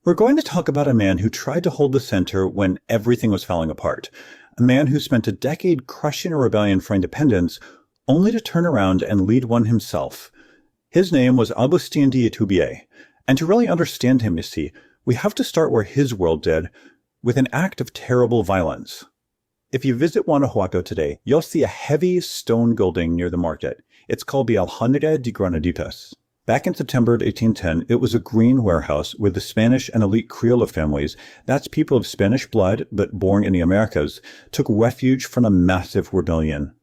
We're going to talk about a man who tried to hold the center when everything was falling apart. A man who spent a decade crushing a rebellion for independence, only to turn around and lead one himself. His name was Agustin de Iturbide. And to really understand him, you see, we have to start where his world did, with an act of terrible violence. If you visit Guanajuato today, you'll see a heavy stone building near the market. It's called the Alhambra de Granaditas. Back in September of 1810, it was a green warehouse where the Spanish and elite Criollo families, that's people of Spanish blood but born in the Americas, took refuge from a massive rebellion.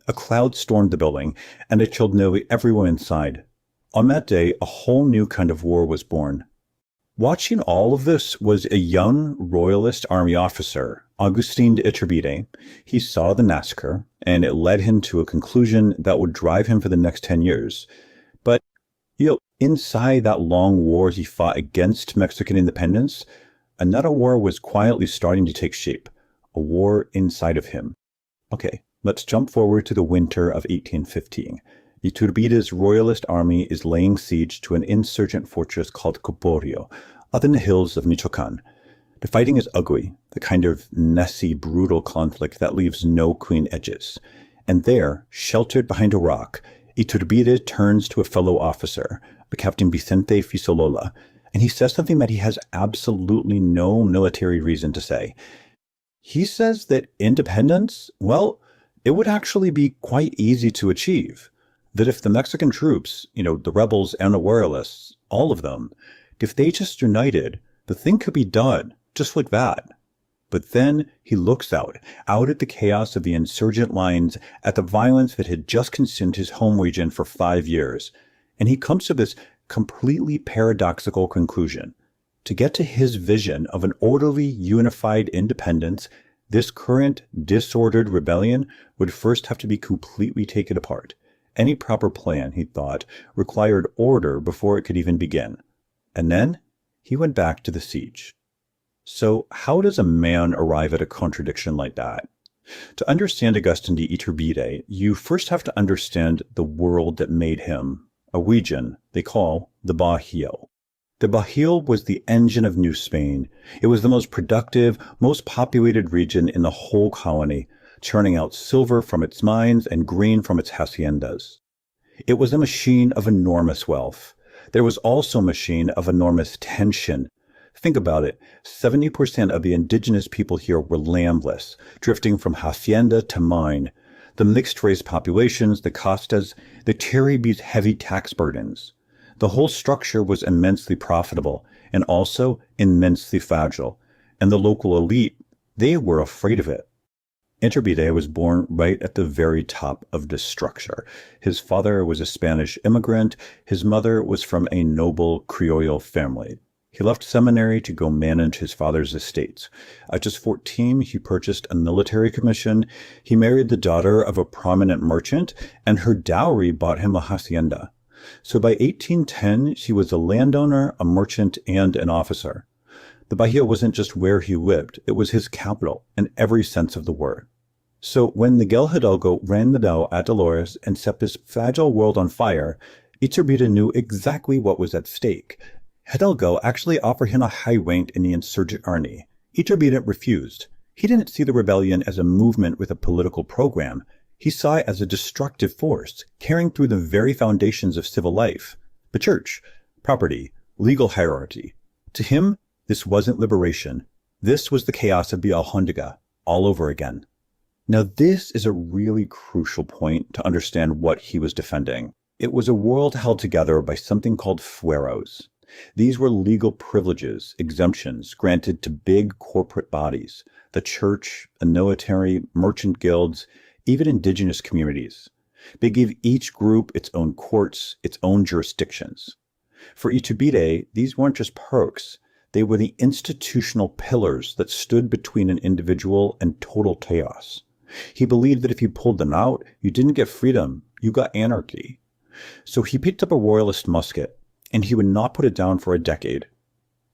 A cloud stormed the building, and it killed nearly everyone inside. On that day, a whole new kind of war was born. Watching all of this was a young royalist army officer, Agustin de Iturbide. He saw the massacre, and it led him to a conclusion that would drive him for the next 10 years. But inside that long war he fought against Mexican independence, another war was quietly starting to take shape, a war inside of him. Okay, let's jump forward to the winter of 1815. Iturbide's royalist army is laying siege to an insurgent fortress called Coporio, up in the hills of Michoacan. The fighting is ugly, the kind of messy, brutal conflict that leaves no clean edges. And there, sheltered behind a rock, Iturbide turns to a fellow officer, Captain Vicente Fisolola, and he says something that he has absolutely no military reason to say. He says that independence, well, it would actually be quite easy to achieve. That if the Mexican troops, the rebels and the royalists, all of them, if they just united, the thing could be done, just like that. But then he looks out at the chaos of the insurgent lines, at the violence that had just consumed his home region for 5 years, and he comes to this completely paradoxical conclusion. To get to his vision of an orderly, unified independence, this current disordered rebellion would first have to be completely taken apart. Any proper plan, he thought, required order before it could even begin. And then he went back to the siege. So how does a man arrive at a contradiction like that? To understand Agustin de Iturbide, you first have to understand the world that made him, a region they call the Bajío. The Bajío was the engine of New Spain. It was the most productive, most populated region in the whole colony, churning out silver from its mines and grain from its haciendas. It was a machine of enormous wealth. There was also a machine of enormous tension. Think about it. 70% of the indigenous people here were landless, drifting from hacienda to mine. The mixed-race populations, the castas, they carried these heavy tax burdens. The whole structure was immensely profitable and also immensely fragile. And the local elite, they were afraid of it. Iturbide was born right at the very top of this structure. His father was a Spanish immigrant. His mother was from a noble Criollo family. He left seminary to go manage his father's estates. At just 14, he purchased a military commission. He married the daughter of a prominent merchant, and her dowry bought him a hacienda. So by 1810, she was a landowner, a merchant, and an officer. The Bajío wasn't just where he lived, it was his capital in every sense of the word. So when Miguel Hidalgo ran the Dow at Dolores and set this fragile world on fire, Iturbide knew exactly what was at stake. Hidalgo actually offered him a high rank in the insurgent army. Iturbide refused. He didn't see the rebellion as a movement with a political program. He saw it as a destructive force, carrying through the very foundations of civil life. The church, property, legal hierarchy. To him, this wasn't liberation. This was the chaos of the Alhambra, all over again. Now this is a really crucial point to understand what he was defending. It was a world held together by something called fueros. These were legal privileges, exemptions granted to big corporate bodies, the church, the military, merchant guilds, even indigenous communities. They gave each group its own courts, its own jurisdictions. For Iturbide, these weren't just perks. They were the institutional pillars that stood between an individual and total chaos. He believed that if you pulled them out, you didn't get freedom, you got anarchy. So he picked up a royalist musket, and he would not put it down for a decade.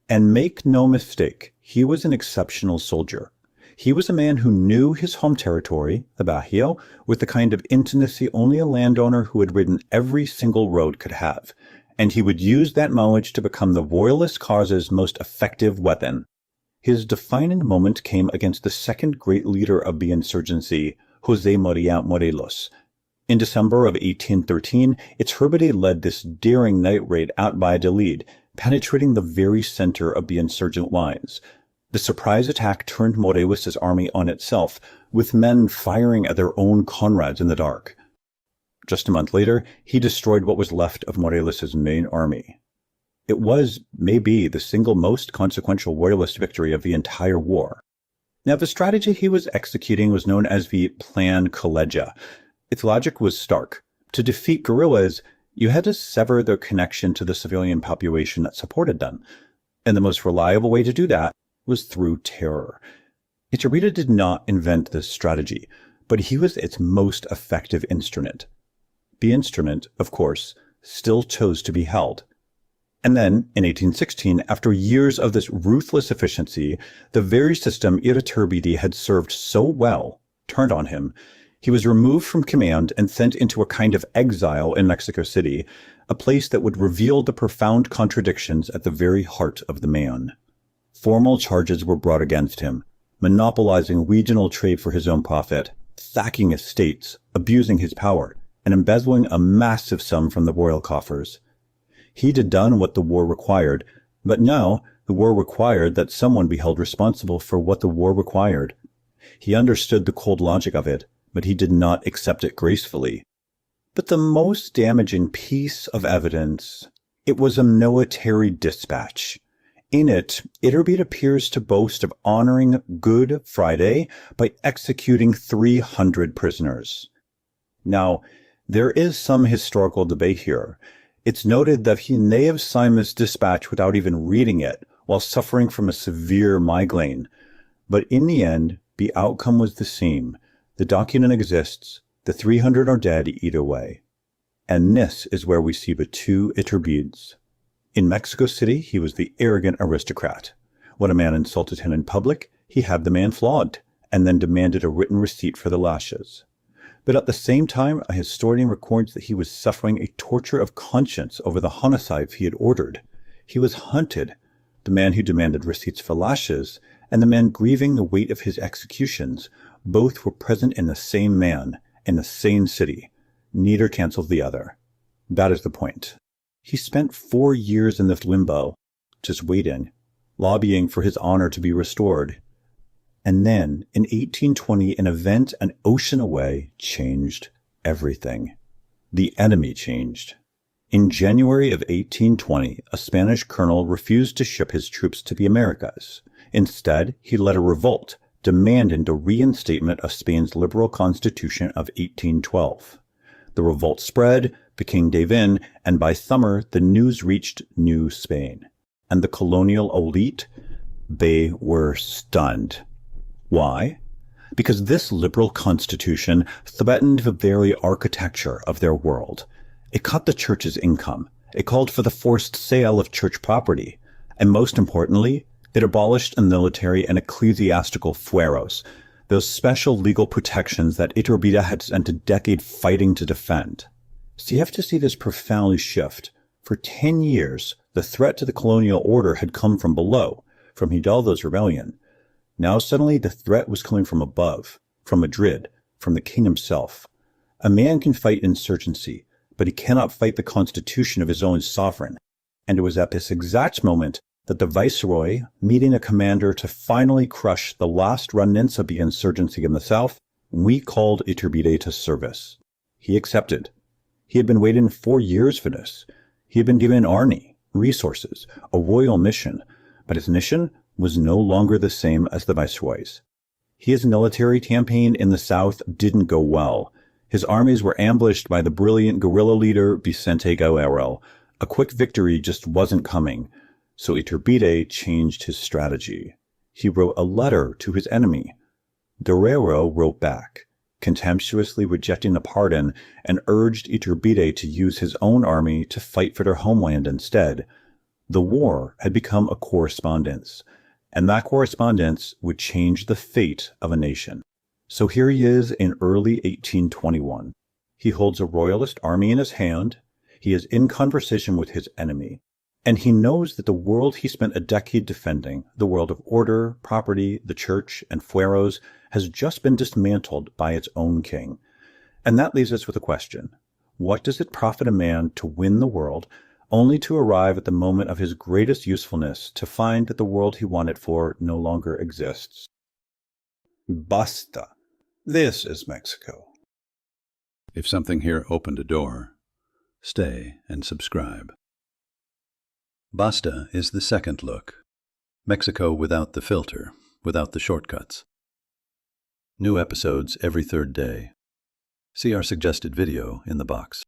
And make no mistake, he was an exceptional soldier. He was a man who knew his home territory, the Bajío, with the kind of intimacy only a landowner who had ridden every single road could have. and he would use that knowledge to become the royalist cause's most effective weapon. His defining moment came against the second great leader of the insurgency, José María Morelos. In December of 1813, Iturbide led this daring night raid out by Valladolid, penetrating the very center of the insurgent lines. The surprise attack turned Morelos' army on itself, with men firing at their own comrades in the dark. Just a month later, he destroyed what was left of Morelos' main army. It was, maybe, the single most consequential royalist victory of the entire war. Now, the strategy he was executing was known as the Plan Coleggia. Its logic was stark. To defeat guerrillas, you had to sever their connection to the civilian population that supported them. And the most reliable way to do that was through terror. Iturbide did not invent this strategy, but he was its most effective instrument. The instrument, of course, still chose to be held. And then, in 1816, after years of this ruthless efficiency, the very system Iturbide had served so well turned on him. He was removed from command and sent into a kind of exile in Mexico City, a place that would reveal the profound contradictions at the very heart of the man. Formal charges were brought against him, monopolizing regional trade for his own profit, sacking estates, abusing his power, and embezzling a massive sum from the royal coffers. He'd had done what the war required, but now the war required that someone be held responsible for what the war required. He understood the cold logic of it, but he did not accept it gracefully. But the most damaging piece of evidence, it was a military dispatch. In it, Iturbide appears to boast of honoring Good Friday by executing 300 prisoners. Now, there is some historical debate here. It's noted that he may have signed this dispatch without even reading it, while suffering from a severe migraine. But in the end, the outcome was the same. The document exists. The 300 are dead either way. And this is where we see the two Iturbides. In Mexico City, he was the arrogant aristocrat. When a man insulted him in public, he had the man flogged, and then demanded a written receipt for the lashes. But at the same time, a historian records that he was suffering a torture of conscience over the homicides he had ordered. He was hunted, the man who demanded receipts for lashes, and the man grieving the weight of his executions. Both were present in the same man, in the same city. Neither canceled the other. That is the point. He spent 4 years in this limbo, just waiting, lobbying for his honor to be restored. And then, in 1820, an event an ocean away changed everything. The enemy changed. In January of 1820, a Spanish colonel refused to ship his troops to the Americas. Instead, he led a revolt, demanding the reinstatement of Spain's liberal constitution of 1812. The revolt spread, the king gave in, and by summer, the news reached New Spain. And the colonial elite, they were stunned. Why? Because this liberal constitution threatened the very architecture of their world. It cut the church's income. It called for the forced sale of church property. And most importantly, it abolished the military and ecclesiastical fueros, those special legal protections that Iturbide had spent a decade fighting to defend. So you have to see this profound shift. For 10 years, the threat to the colonial order had come from below, from Hidalgo's rebellion. Now suddenly the threat was coming from above, from Madrid, from the king himself. A man can fight insurgency, but he cannot fight the constitution of his own sovereign. And it was at this exact moment that the viceroy, meeting a commander to finally crush the last remnants of the insurgency in the south, recalled Iturbide to service. He accepted. He had been waiting 4 years for this. He had been given an army, resources, a royal mission, but his mission was no longer the same as the viceroy's. His military campaign in the south didn't go well. His armies were ambushed by the brilliant guerrilla leader Vicente Guerrero. A quick victory just wasn't coming, so Iturbide changed his strategy. He wrote a letter to his enemy. Guerrero wrote back, contemptuously rejecting the pardon, and urged Iturbide to use his own army to fight for their homeland instead. The war had become a correspondence, and that correspondence would change the fate of a nation. So here he is in early 1821. He holds a royalist army in his hand. He is in conversation with his enemy. And he knows that the world he spent a decade defending, the world of order, property, the church, and fueros, has just been dismantled by its own king. And that leaves us with a question. What does it profit a man to win the world, only to arrive at the moment of his greatest usefulness to find that the world he won it for no longer exists? Basta. This is Mexico. If something here opened a door, stay and subscribe. Basta is the second look. Mexico without the filter, without the shortcuts. New episodes every third day. See our suggested video in the box.